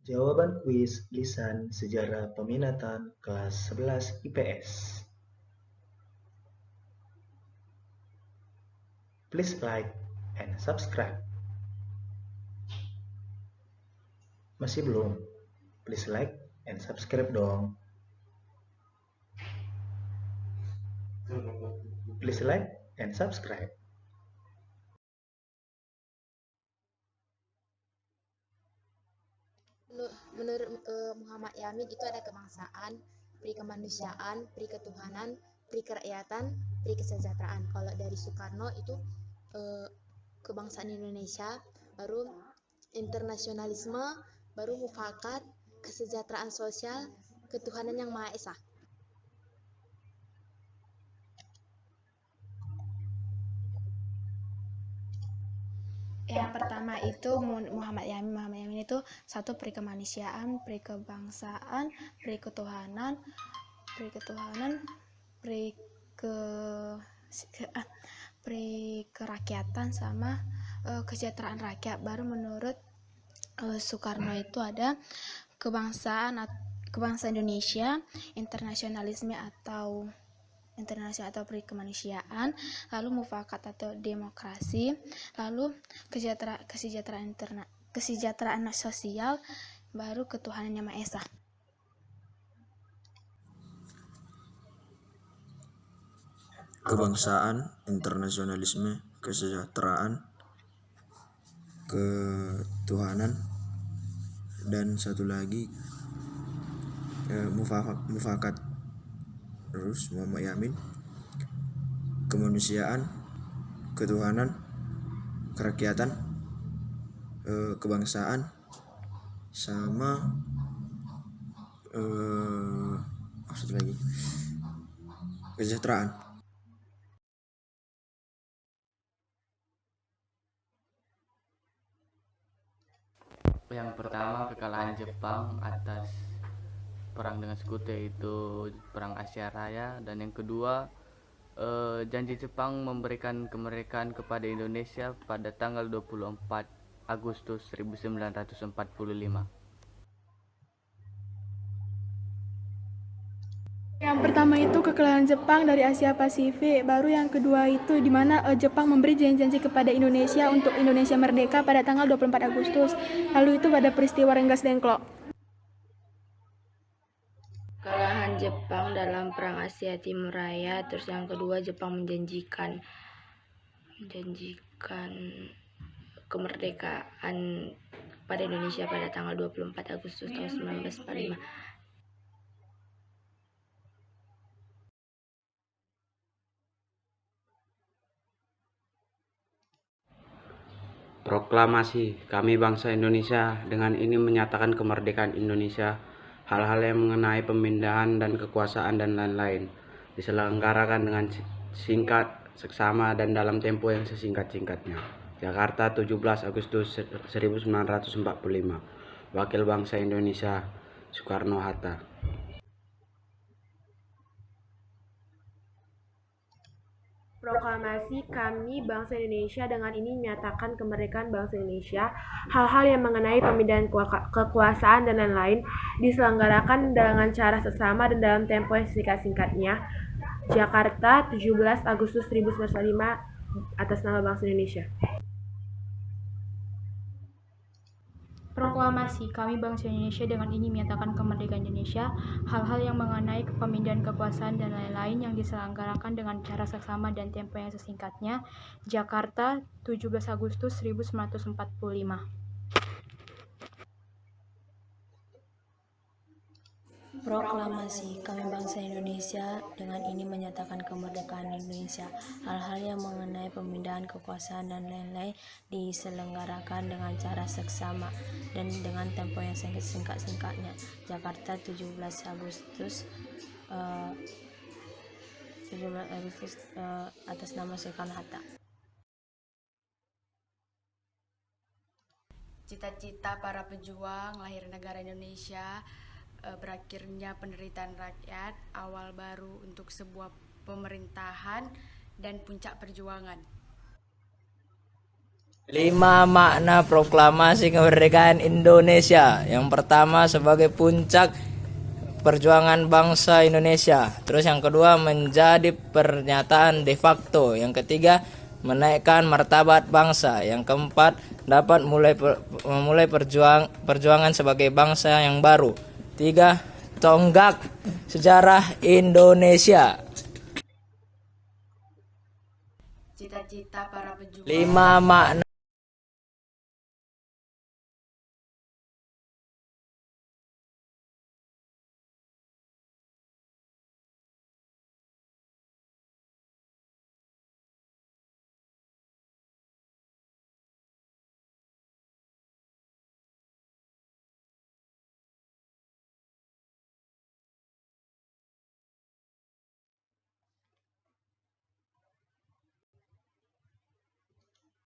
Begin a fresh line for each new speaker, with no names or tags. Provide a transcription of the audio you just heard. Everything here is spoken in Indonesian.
Jawaban kuis lisan sejarah peminatan kelas 11 IPS. Please like and subscribe. Masih belum? Please like and subscribe dong. Please like and subscribe.
Menurut Muhammad Yamin itu ada kebangsaan, peri kemanusiaan, peri ketuhanan, peri kerakyatan, peri kesejahteraan. Kalau dari Soekarno itu eh, kebangsaan Indonesia, baru internasionalisme, baru mufakat, kesejahteraan sosial, ketuhanan yang Maha Esa.
Yang pertama itu Muhammad Yamin itu satu peri kemanusiaan, peri kebangsaan, peri ketuhanan, peri ke peri kerakyatan sama kesejahteraan rakyat. Baru menurut Soekarno itu ada kebangsaan Indonesia, internasionalisme atau peri kemanusiaan, lalu mufakat atau demokrasi, lalu kesejahteraan sosial, baru ketuhanan yang Maha Esa.
Kebangsaan, internasionalisme, kesejahteraan, ketuhanan, dan satu lagi mufakat. Terus Muhammad Yamin, kemanusiaan, ketuhanan, kerakyatan, kebangsaan, sama satu lagi kesejahteraan.
Yang pertama kekalahan Jepang atas perang dengan Sekutu, yaitu perang Asia Raya, dan yang kedua janji Jepang memberikan kemerdekaan kepada Indonesia pada tanggal 24 Agustus 1945.
Yang pertama itu kekalahan Jepang dari Asia Pasifik, baru yang kedua itu di mana Jepang memberi janji-janji kepada Indonesia untuk Indonesia merdeka pada tanggal 24 Agustus. Lalu itu pada peristiwa Rengas Dengklok.
Kekalahan Jepang dalam Perang Asia Timur Raya. Terus yang kedua Jepang menjanjikan kemerdekaan pada Indonesia pada tanggal 24 Agustus tahun 1945.
Proklamasi, kami bangsa Indonesia dengan ini menyatakan kemerdekaan Indonesia. Hal-hal yang mengenai pemindahan dan kekuasaan dan lain-lain diselenggarakan dengan singkat, seksama, dan dalam tempo yang sesingkat-singkatnya. Jakarta, 17 Agustus 1945. Wakil Bangsa Indonesia, Soekarno-Hatta.
Proklamasi kami bangsa Indonesia dengan ini menyatakan kemerdekaan bangsa Indonesia. Hal-hal yang mengenai pemindahan kekuasaan dan lain-lain diselenggarakan dengan cara seksama dan dalam tempo yang singkat-singkatnya. Jakarta, 17 Agustus 1945 atas nama bangsa Indonesia.
Proklamasi, kami bangsa Indonesia dengan ini menyatakan kemerdekaan Indonesia. Hal-hal yang mengenai pemindahan kekuasaan dan lain-lain yang diselenggarakan dengan cara seksama dan tempo yang sesingkatnya. Jakarta, 17 Agustus 1945.
Proklamasi, kami bangsa Indonesia dengan ini menyatakan kemerdekaan Indonesia. Hal-hal yang mengenai pemindahan kekuasaan dan lain-lain diselenggarakan dengan cara seksama dan dengan tempo yang singkat-singkatnya. Jakarta, 17 Agustus atas nama Soekarno-Hatta.
Cita-cita para pejuang lahir negara Indonesia, berakhirnya penderitaan rakyat, awal baru untuk sebuah pemerintahan, dan puncak perjuangan.
5 makna proklamasi kemerdekaan Indonesia. Yang pertama, sebagai puncak perjuangan bangsa Indonesia. Terus yang kedua, menjadi pernyataan de facto. Yang ketiga, menaikkan martabat bangsa. Yang keempat, dapat memulai perjuangan sebagai bangsa yang baru. 3, tonggak sejarah Indonesia.
Cita-cita para pejuang.
5 makna